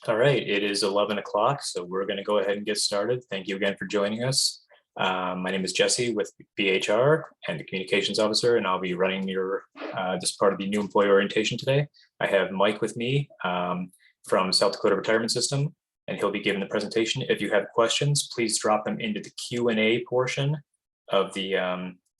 All right, it is 11 o'clock, so we're going to go ahead and get started. Thank you again for joining us. My name is Jesse with BHR and the Communications Officer, and I'll be running this part of the new employee orientation today. I have Mike with me from South Dakota Retirement System, and he'll be giving the presentation. If you have questions, please drop them into the Q&A portion of the,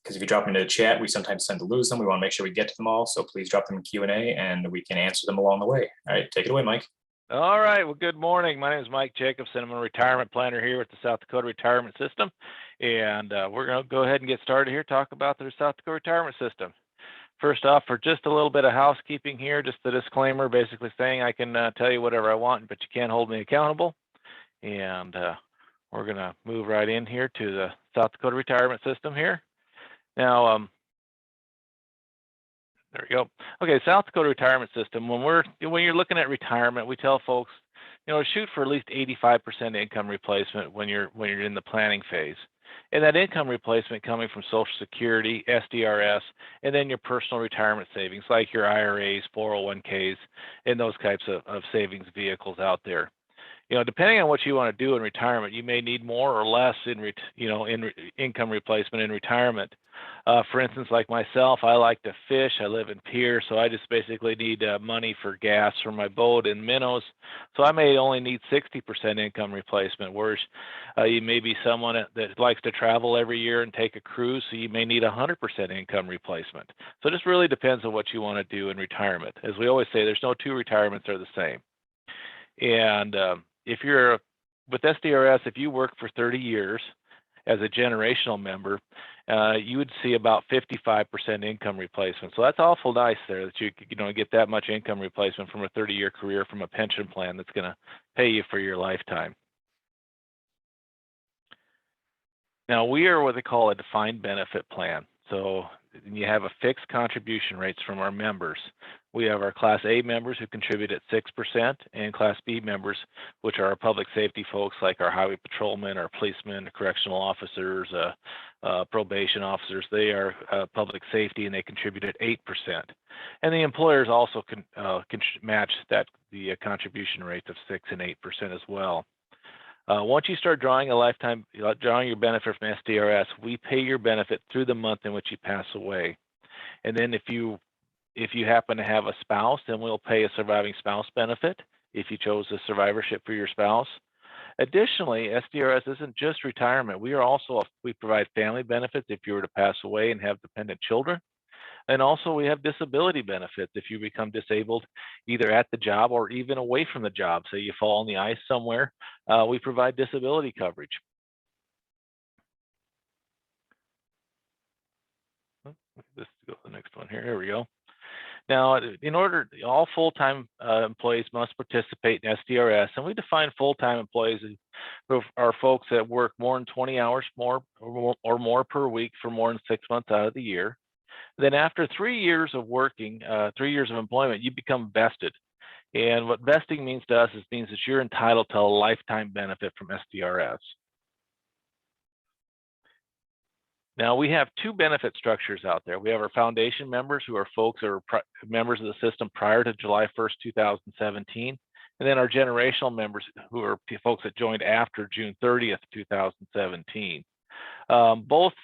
because if you drop them into the chat, we sometimes tend to lose them. We want to make sure we get to them all, so please drop them in Q&A and we can answer them along the way. All right, take it away, Mike. All right. Well, good morning. My name is Mike Jacobson. I'm a retirement planner here with the South Dakota Retirement System. And we're going to go ahead and get started here, talk about the South Dakota Retirement System. First off, for just a little bit of housekeeping here, just the disclaimer, basically saying I can tell you whatever I want, but you can't hold me accountable. And we're going to move right in here to the South Dakota Retirement System here. Now, there we go. Okay, South Dakota Retirement System. When you're looking at retirement, we tell folks, shoot for at least 85% income replacement when you're in the planning phase, and that income replacement coming from Social Security, SDRS, and then your personal retirement savings like your IRAs, 401ks, and those types of savings vehicles out there. Depending on what you want to do in retirement, you may need more or less in income replacement in retirement. For instance, like myself, I like to fish. I live in Pierce, so I just basically need money for gas for my boat in minnows. So I may only need 60% income replacement, whereas you may be someone that likes to travel every year and take a cruise, so you may need 100% income replacement. So it just really depends on what you want to do in retirement. As we always say, there's no two retirements are the same. And if you're with SDRS, if you work for 30 years as a generational member, you would see about 55% income replacement. So that's awful nice there that you get that much income replacement from a 30-year career from a pension plan that's going to pay you for your lifetime. Now, we are what they call a defined benefit plan. So you have a fixed contribution rates from our members. We have our Class A members who contribute at 6%, and Class B members, which are our public safety folks like our highway patrolmen, our policemen, correctional officers, probation officers. They are public safety, and they contribute at 8%. And the employers also can match the contribution rates of 6 and 8% as well. Once you start drawing your benefit from SDRS, we pay your benefit through the month in which you pass away. And then if you happen to have a spouse, then we'll pay a surviving spouse benefit if you chose a survivorship for your spouse. Additionally, SDRS isn't just retirement. We provide family benefits if you were to pass away and have dependent children. And also we have disability benefits if you become disabled either at the job or even away from the job. Say you fall on the ice somewhere, we provide disability coverage. Let's go to the next one here. Here we go. Now, all full-time employees must participate in SDRS, and we define full-time employees who are folks that work more than 20 hours or more per week for more than 6 months out of the year. Then after 3 years of working, 3 years of employment, you become vested. And what vesting means to us means that you're entitled to a lifetime benefit from SDRS. Now, we have two benefit structures out there. We have our foundation members, who are folks that are members of the system prior to July 1st, 2017. And then our generational members, who are folks that joined after June 30th, 2017. Both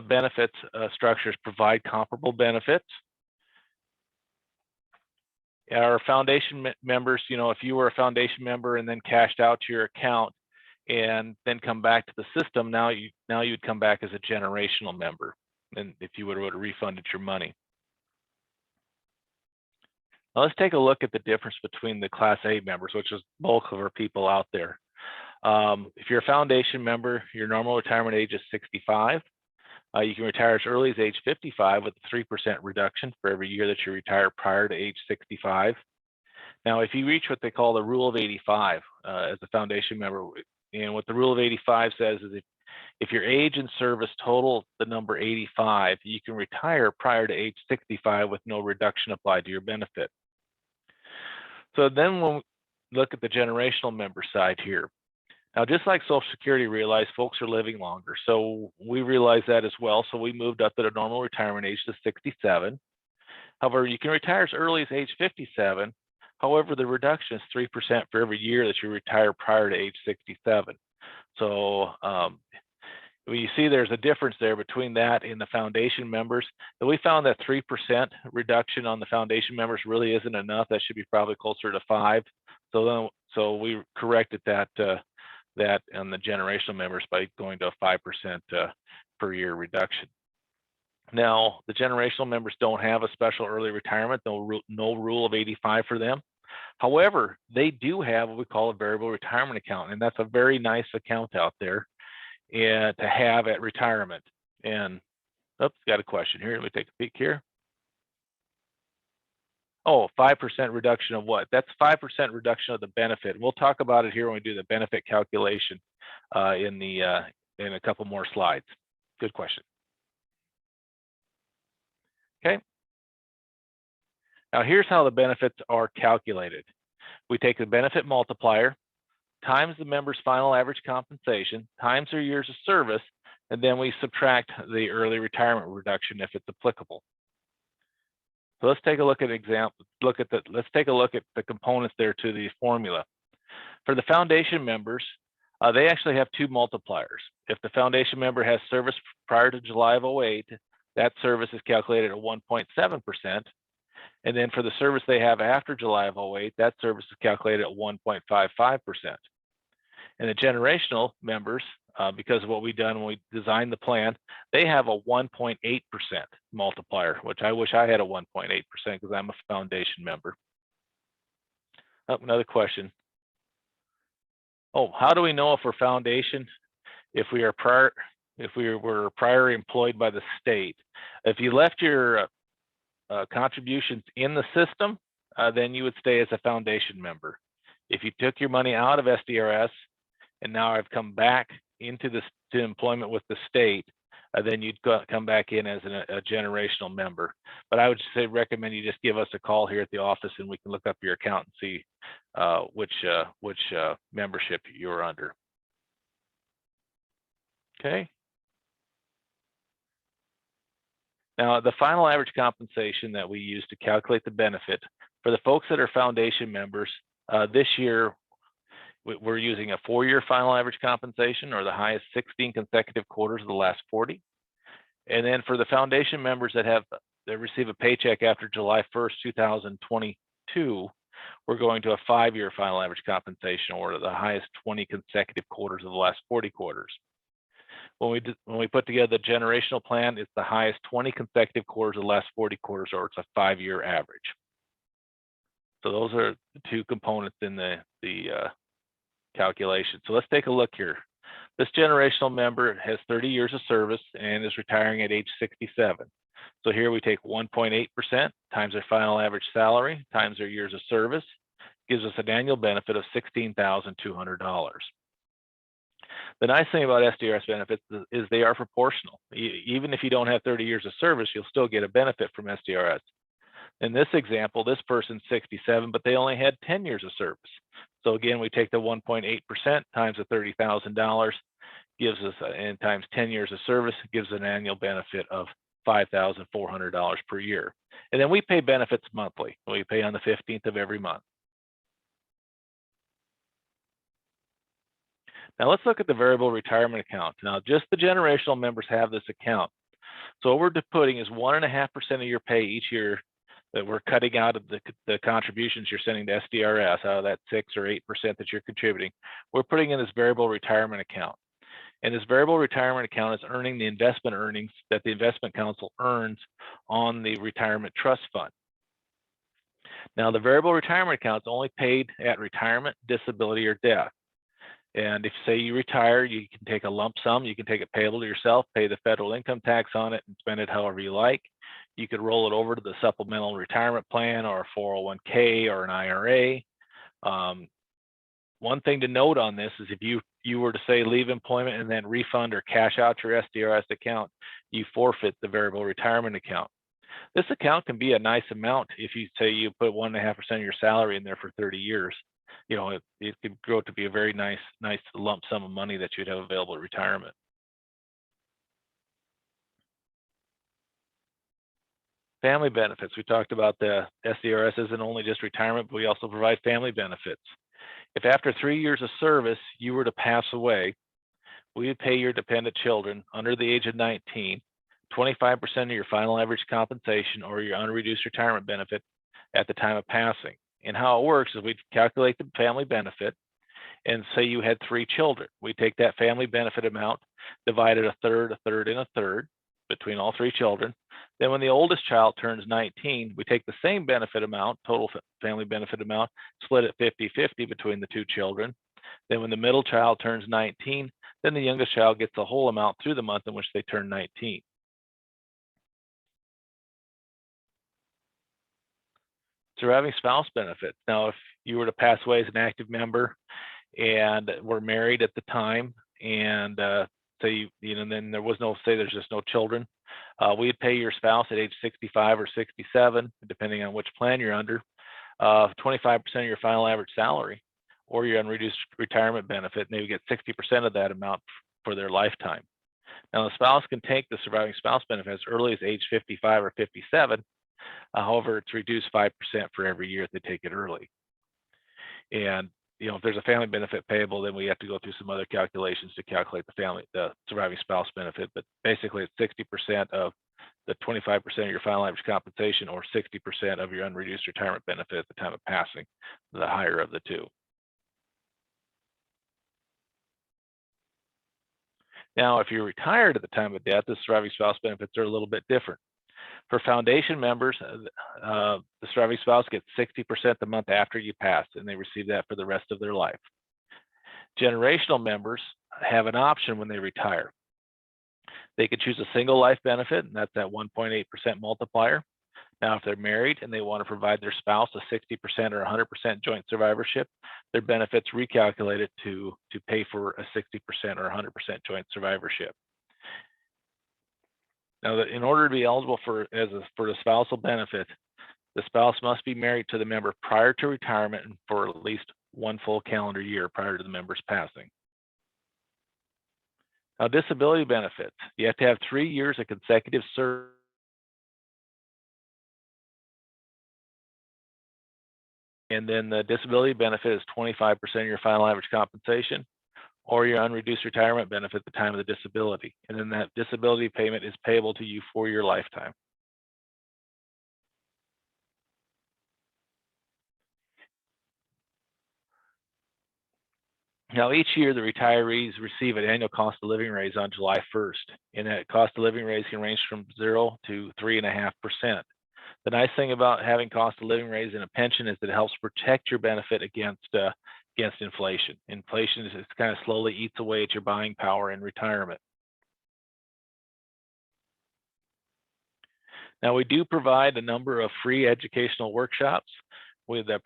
benefits structures provide comparable benefits. Our foundation members, if you were a foundation member and then cashed out your account and then come back to the system, now you'd come back as a generational member, and if you would have refunded your money. Now let's take a look at the difference between the Class A members, which is the bulk of our people out there. If you're a foundation member, your normal retirement age is 65. You can retire as early as age 55 with a 3% reduction for every year that you retire prior to age 65. Now, if you reach what they call the Rule of 85 as a foundation member, and what the Rule of 85 says is if your age and service total the number 85, you can retire prior to age 65 with no reduction applied to your benefit. So then when we look at the generational member side here, now, just like Social Security realized folks are living longer, so we realize that as well. So we moved up to the normal retirement age to 67. However, you can retire as early as age 57, However, the reduction is 3% for every year that you retire prior to age 67. So well, you see there's a difference there between that and the foundation members. And we found that 3% reduction on the foundation members really isn't enough. That should be probably closer to 5. So we corrected that that on the generational members by going to a 5% per year reduction. Now, the generational members don't have a special early retirement, no rule of 85 for them. However, they do have what we call a variable retirement account, and that's a very nice account out there and to have at retirement. And oops, got a question here. Let me take a peek here. Oh, 5% reduction of what? That's 5% reduction of the benefit. We'll talk about it here when we do the benefit calculation in a couple more slides. Good question. Okay. Now here's how the benefits are calculated. We take the benefit multiplier times the member's final average compensation times their years of service, and then we subtract the early retirement reduction if it's applicable. So let's take a look at let's take a look at the components there to the formula. For the foundation members, they actually have 2 multipliers. If the foundation member has service prior to July of 08, that service is calculated at 1.7%. And then for the service they have after July of 08, that service is calculated at 1.55%. And the generational members, because of what we've done when we designed the plan, they have a 1.8% multiplier, which I wish I had a 1.8% because I'm a foundation member. Oh, another question. Oh, how do we know if we're foundation if we were prior employed by the state? If you left your contributions in the system, then you would stay as a foundation member. If you took your money out of SDRS and now I've come back into to employment with the state, then you'd come back in as a generational member. But I would say recommend you just give us a call here at the office and we can look up your account and see which membership you're under. Okay. Now, the final average compensation that we use to calculate the benefit for the folks that are foundation members, this year, we're using a 4-year final average compensation or the highest 16 consecutive quarters of the last 40. And then for the foundation members that receive a paycheck after July 1st, 2022, we're going to a 5-year final average compensation or the highest 20 consecutive quarters of the last 40 quarters. When we put together the generational plan, it's the highest 20 consecutive quarters of the last 40 quarters, or it's a 5-year average. So those are the 2 components in the calculation. So let's take a look here. This generational member has 30 years of service and is retiring at age 67. So here we take 1.8% times their final average salary times their years of service, gives us an annual benefit of $16,200. The nice thing about SDRS benefits is they are proportional. Even if you don't have 30 years of service, you'll still get a benefit from SDRS. In this example, this person's 67, but they only had 10 years of service. So again, we take the 1.8% times the $30,000, gives us, and times 10 years of service, gives an annual benefit of $5,400 per year. And then we pay benefits monthly. We pay on the 15th of every month. Now let's look at the variable retirement account. Now just the generational members have this account. So what we're putting is 1.5% of your pay each year that we're cutting out of the contributions you're sending to SDRS, out of that 6 or 8% that you're contributing. We're putting in this variable retirement account. And this variable retirement account is earning the investment earnings that the investment council earns on the retirement trust fund. Now the variable retirement account is only paid at retirement, disability, or death. And if say you retire, you can take a lump sum, you can take it payable to yourself, pay the federal income tax on it and spend it however you like. You could roll it over to the supplemental retirement plan or a 401k or an IRA. One thing to note on this is if you were to say leave employment and then refund or cash out your SDRS account, you forfeit the variable retirement account. This account can be a nice amount if you say you put 1.5% of your salary in there for 30 years. You know, it could grow to be a very nice lump sum of money that you'd have available at retirement. Family benefits. We talked about the SDRS isn't only just retirement, but we also provide family benefits. If after 3 years of service, you were to pass away, we would pay your dependent children under the age of 19, 25% of your final average compensation or your unreduced retirement benefit at the time of passing. And how it works is we'd calculate the family benefit and say you had 3 children. We take that family benefit amount, divide it a third, and a third between all 3 children. Then when the oldest child turns 19, we take the same benefit amount, total family benefit amount, split it 50-50 between the 2 children. Then when the middle child turns 19, then the youngest child gets the whole amount through the month in which they turn 19. Surviving spouse benefits. Now, if you were to pass away as an active member and were married at the time, and say then there was there's just no children, we'd pay your spouse at age 65 or 67, depending on which plan you're under, 25% of your final average salary or your unreduced retirement benefit, and they would get 60% of that amount for their lifetime. Now, the spouse can take the surviving spouse benefit as early as age 55 or 57. However, it's reduced 5% for every year if they take it early. And if there's a family benefit payable, then we have to go through some other calculations to calculate the surviving spouse benefit. But basically, it's 60% of the 25% of your final average compensation or 60% of your unreduced retirement benefit at the time of passing, the higher of the two. Now, if you're retired at the time of death, the surviving spouse benefits are a little bit different. For foundation members, the surviving spouse gets 60% the month after you pass, and they receive that for the rest of their life. Generational members have an option when they retire. They could choose a single life benefit, and that's that 1.8% multiplier. Now, if they're married and they want to provide their spouse a 60% or 100% joint survivorship, their benefits recalculated to pay for a 60% or 100% joint survivorship. Now, in order to be eligible for the spousal benefit, the spouse must be married to the member prior to retirement and for at least 1 full calendar year prior to the member's passing. Now, disability benefits. You have to have 3 years of consecutive service. And then the disability benefit is 25% of your final average compensation or your unreduced retirement benefit at the time of the disability. And then that disability payment is payable to you for your lifetime. Now, each year, the retirees receive an annual cost of living raise on July 1st. And that cost of living raise can range from 0 to 3.5%. The nice thing about having cost of living raise in a pension is that it helps protect your benefit against inflation. Inflation is kind of slowly eats away at your buying power in retirement. Now, we do provide a number of free educational workshops. With the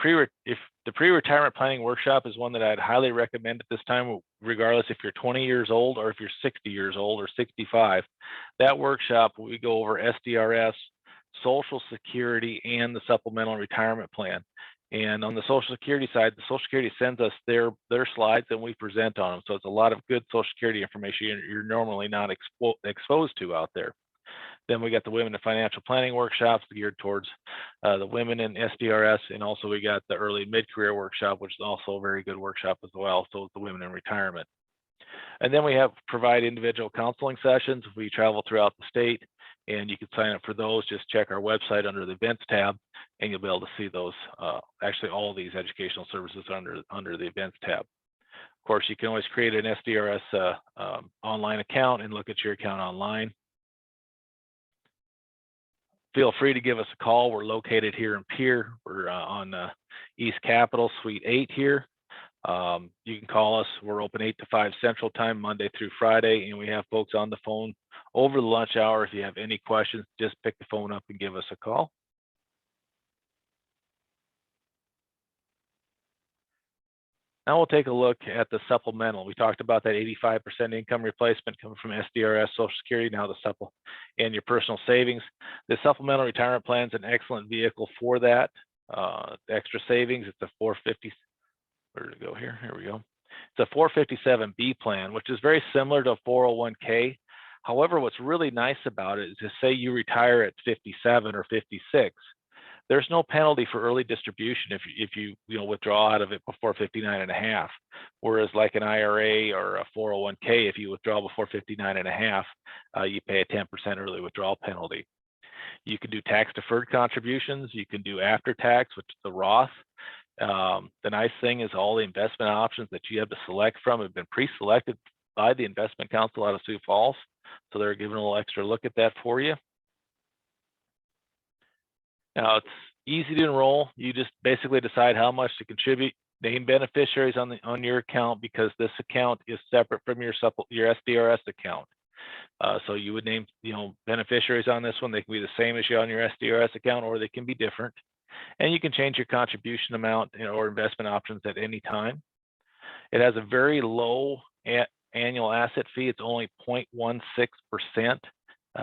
pre-retirement planning workshop is one that I'd highly recommend at this time, regardless if you're 20 years old or if you're 60 years old or 65. That workshop, we go over SDRS, Social Security, and the supplemental retirement plan. And on the Social Security side, the Social Security sends us their slides and we present on them. So it's a lot of good Social Security information you're normally not exposed to out there. Then we got the Women in Financial Planning workshops geared towards the women in SDRS, and also we got the Early Mid-Career workshop, which is also a very good workshop as well. So is the Women in Retirement. And then we provide individual counseling sessions. We travel throughout the state, and you can sign up for those. Just check our website under the events tab, and you'll be able to see those. Actually, all these educational services under the events tab. Of course, you can always create an SDRS online account and look at your account online. Feel free to give us a call. We're located here in Pierre. We're on East Capitol, Suite 8 here. You can call us. We're open 8 to 5 Central Time, Monday through Friday, and we have folks on the phone over the lunch hour. If you have any questions, just pick the phone up and give us a call. Now we'll take a look at the supplemental. We talked about that 85% income replacement coming from SDRS, Social Security, now the supplemental, and your personal savings. The supplemental retirement plan is an excellent vehicle for that. Extra savings, it's a 450. Where did it go here? Here we go. It's a 457B plan, which is very similar to a 401k. However, what's really nice about it is to say you retire at 57 or 56, there's no penalty for early distribution if you withdraw out of it before 59 and a half. Whereas like an IRA or a 401k, if you withdraw before 59 and a half, you pay a 10% early withdrawal penalty. You can do tax deferred contributions. You can do after tax, which is the Roth. The nice thing is all the investment options that you have to select from have been pre-selected by the investment council out of Sioux Falls. So they're giving a little extra look at that for you. Now it's easy to enroll. You just basically decide how much to contribute, name beneficiaries on your account, because this account is separate from your SDRS account. So you would name beneficiaries on this one. They can be the same as you on your SDRS account, or they can be different. And you can change your contribution amount or investment options at any time. It has a very low annual asset fee. It's only 0.16%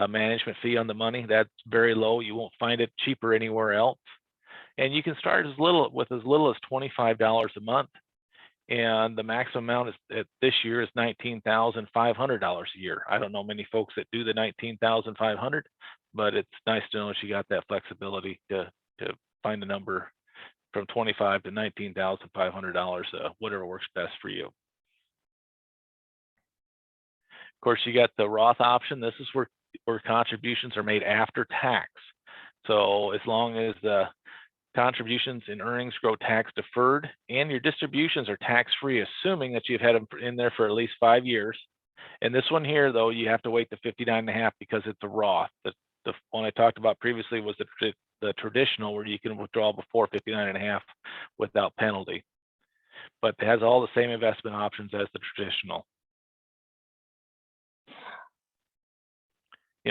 management fee on the money. That's very low. You won't find it cheaper anywhere else. And you can start with as little as $25 a month. And the maximum amount this year is $19,500 a year. I don't know many folks that do the $19,500, but it's nice to know that you got that flexibility to find a number from $25,000 to $19,500, whatever works best for you. Of course, you got the Roth option. This is where contributions are made after tax. So as long as the contributions and earnings grow tax deferred and your distributions are tax free, assuming that you've had them in there for at least 5 years. And this one here, though, you have to wait to 59 and a half because it's a Roth. The one I talked about previously was the traditional, where you can withdraw before 59 and a half without penalty. But it has all the same investment options as the traditional.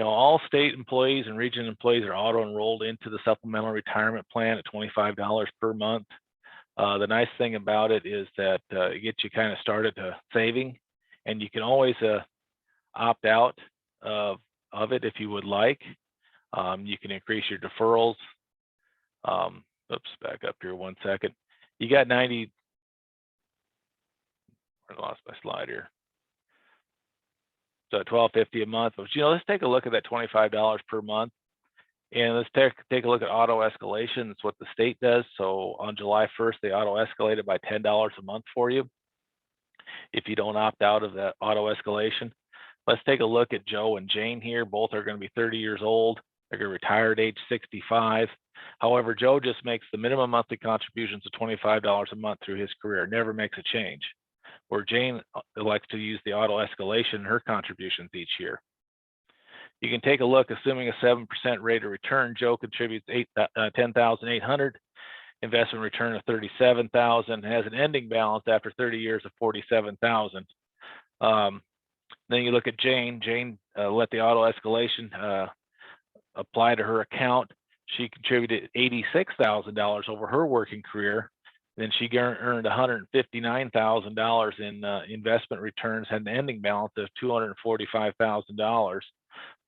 All state employees and region employees are auto-enrolled into the supplemental retirement plan at $25 per month. The nice thing about it is that it gets you kind of started saving, and you can always opt out of it if you would like. You can increase your deferrals. Oops, back up here 1 second. You got 90. I lost my slide here. So $12.50 a month. But let's take a look at that $25 per month, and let's take a look at auto escalation. It's what the state does. So on July 1st, they auto escalated by $10 a month for you if you don't opt out of that auto escalation. Let's take a look at Joe and Jane here. Both are going to be 30 years old. They're going to retire at age 65. However, Joe just makes the minimum monthly contributions of $25 a month through his career, never makes a change. Where Jane elects to use the auto escalation in her contributions each year. You can take a look, assuming a 7% rate of return. Joe contributes $10,800, investment return of $37,000, has an ending balance after 30 years of $47,000. Then you look at Jane. Jane let the auto escalation apply to her account. She contributed $86,000 over her working career. Then she earned $159,000 in investment returns, had an ending balance of $245,000.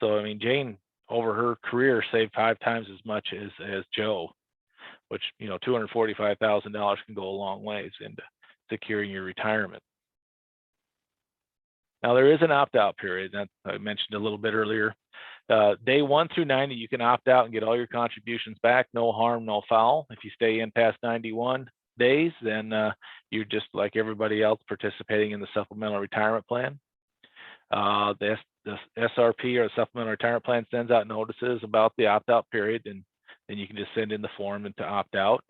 So, I mean, Jane, over her career, saved 5 times as much as Joe, which, $245,000 can go a long ways into securing your retirement. Now, there is an opt-out period that I mentioned a little bit earlier. Day 1 through 90, you can opt out and get all your contributions back. No harm, no foul. If you stay in past 91 days, then you're just like everybody else participating in the supplemental retirement plan. The SRP, or the supplemental retirement plan, sends out notices about the opt-out period, and then you can just send in the form and to opt out.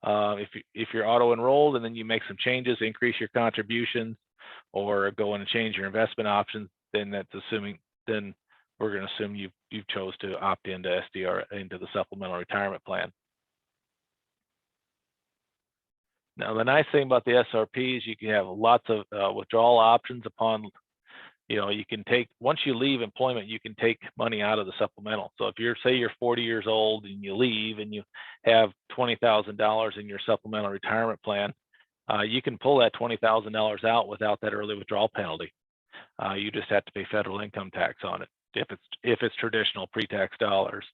If you're auto-enrolled and then you make some changes, increase your contributions, or go in and change your investment options, then we're going to assume you chose to opt into into the supplemental retirement plan. Now, the nice thing about the SRP is you can have lots of withdrawal options upon, you can take, once you leave employment, you can take money out of the supplemental. So if say you're 40 years old and you leave and you have $20,000 in your supplemental retirement plan, you can pull that $20,000 out without that early withdrawal penalty. You just have to pay federal income tax on it if it's traditional pre-tax dollars.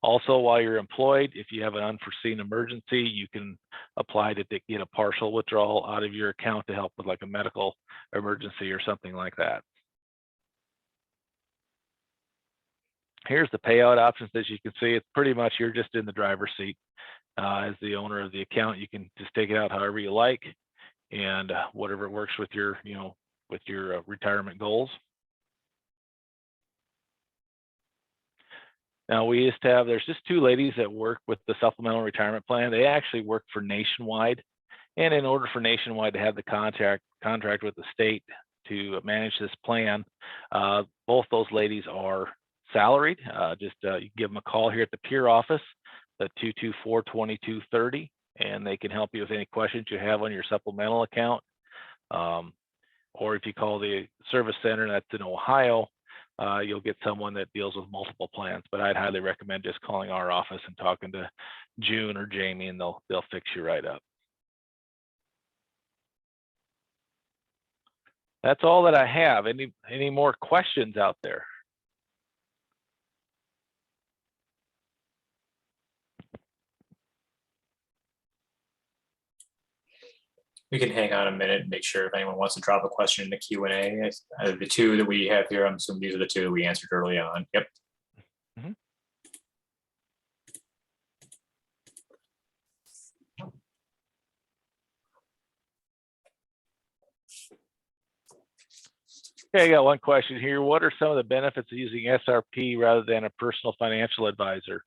Also, while you're employed, if you have an unforeseen emergency, you can apply to get a partial withdrawal out of your account to help with like a medical emergency or something like that. Here's the payout options. As you can see, it's pretty much you're just in the driver's seat as the owner of the account. You can just take it out however you like, and whatever works with your, with your retirement goals. Now we used to have, there's just two ladies that work with the supplemental retirement plan. They actually work for Nationwide, and in order for Nationwide to have the contract with the state to manage this plan, both those ladies are salaried. You can give them a call here at the Peer office at 224-2230, and they can help you with any questions you have on your supplemental account. Or if you call the service center that's in Ohio, you'll get someone that deals with multiple plans. But I'd highly recommend just calling our office and talking to June or Jamie, and they'll fix you right up. That's all that I have. Any more questions out there? We can hang on a minute and make sure if anyone wants to drop a question in the Q&A. The two that we have here, I'm assuming these are the two that we answered early on. Yep. Mm-hmm. Okay, I got one question here. What are some of the benefits of using SRP rather than a personal financial advisor?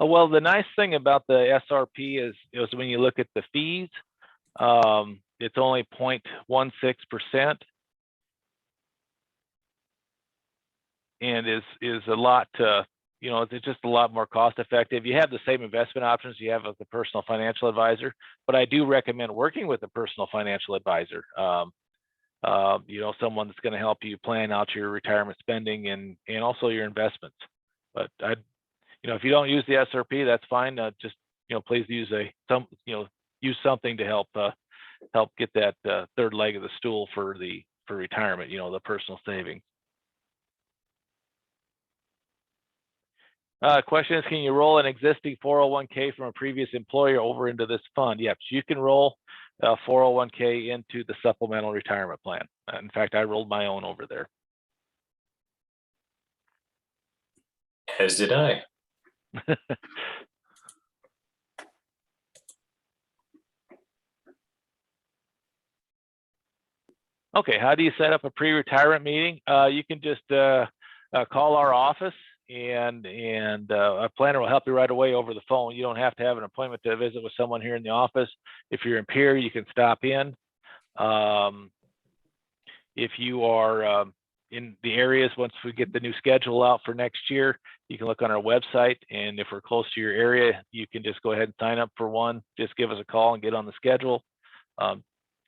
Well, the nice thing about the SRP is when you look at the fees, it's only 0.16%, and is a lot, it's just a lot more cost effective. You have the same investment options you have with the personal financial advisor, but I do recommend working with a personal financial advisor. Someone that's going to help you plan out your retirement spending and also your investments. But if you don't use the SRP, that's fine. Just please use use something to help get that third leg of the stool for retirement. The personal savings. Question is, can you roll an existing 401k from a previous employer over into this fund? Yes, you can roll a 401k into the supplemental retirement plan. In fact, I rolled my own over there. As did I. Okay, how do you set up a pre-retirement meeting? You can just call our office, and a planner will help you right away over the phone. You don't have to have an appointment to visit with someone here in the office. If you're in Pierre, you can stop in. If you are in the areas, once we get the new schedule out for next year, you can look on our website, and if we're close to your area, you can just go ahead and sign up for one. Just give us a call and get on the schedule.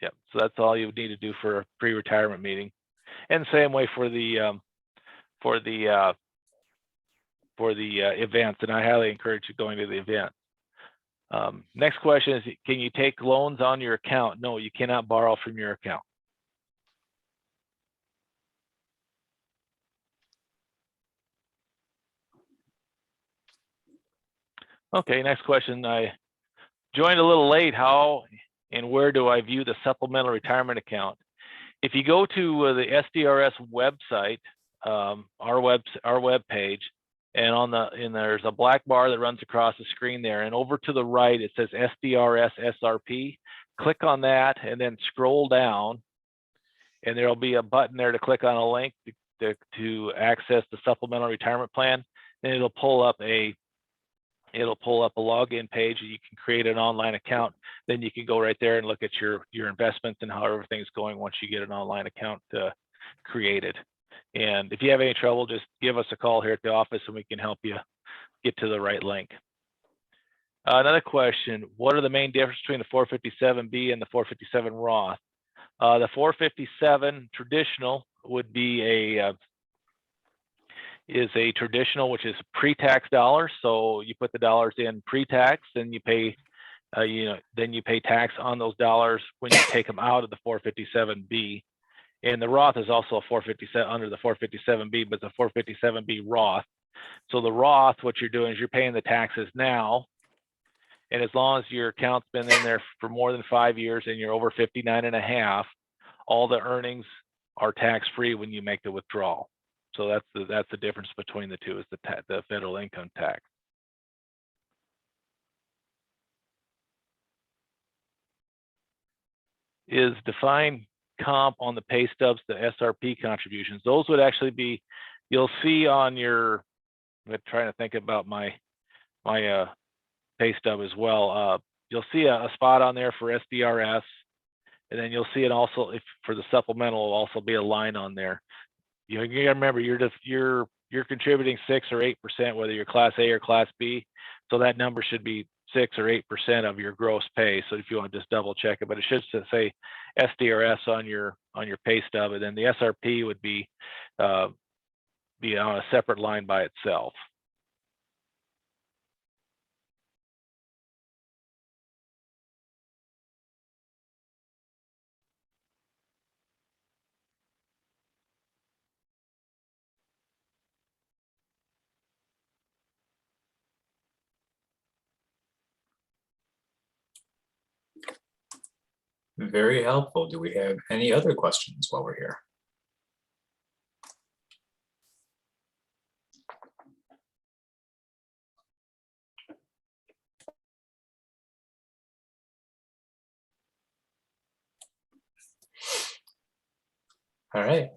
Yeah, so that's all you would need to do for a pre-retirement meeting, and same way for the events. And I highly encourage you going to the event. Next question is, can you take loans on your account? No, you cannot borrow from your account. Okay, next question. I joined a little late. How and where do I view the supplemental retirement account? If you go to the SDRS website, our web page, and there's a black bar that runs across the screen there, and over to the right it says SDRS SRP. Click on that and then scroll down, and there'll be a button there to click on a link to access the supplemental retirement plan, and it'll pull up a login page, and you can create an online account. Then you can go right there and look at your investments and how everything's going once you get an online account created. And if you have any trouble, just give us a call here at the office and we can help you get to the right link. Another question, what are the main differences between the 457B and the 457 Roth? The 457 traditional would be is a traditional, which is pre-tax dollars. So you put the dollars in pre-tax, then you pay, then you pay tax on those dollars when you take them out of the 457B. And the Roth is also a 457 under the 457B, but the 457B Roth. So the Roth, what you're doing is you're paying the taxes now, and as long as your account's been in there for more than 5 years and you're over 59 and a half, all the earnings are tax-free when you make the withdrawal. So that's the difference between the two, is the federal income tax. Is defined comp on the pay stubs, the SRP contributions. Those would actually be, you'll see on your, I'm trying to think about my pay stub as well. You'll see a spot on there for SDRS, and then you'll see it also, if for the supplemental, will also be a line on there. You gotta remember, you're contributing 6 or 8%, whether you're Class A or Class B. So that number should be 6 or 8% of your gross pay. So if you want to just double check it, but it should say SDRS on your pay stub, and then the SRP would be on a separate line by itself. Very helpful. Do we have any other questions while we're here? All right.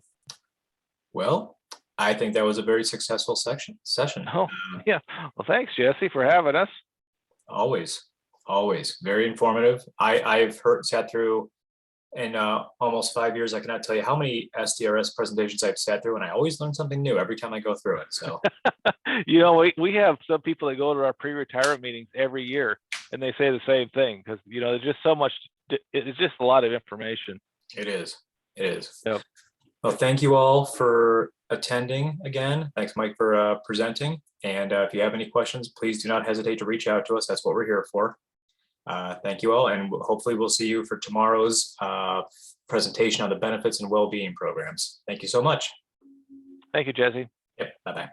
Well, I think that was a very successful session. Oh, yeah. Well, thanks, Jesse, for having us. Always very informative. I've sat through in almost 5 years. I cannot tell you how many SDRS presentations I've sat through, and I always learn something new every time I go through it. So, we have some people that go to our pre-retirement meetings every year, and they say the same thing, because there's just so much. It's just a lot of information. It is. Yep. Well, thank you all for attending again. Thanks, Mike, for presenting. And if you have any questions, please do not hesitate to reach out to us. That's what we're here for. Thank you all, and hopefully we'll see you for tomorrow's presentation on the benefits and well-being programs. Thank you so much. Thank you, Jesse. Yep, bye-bye.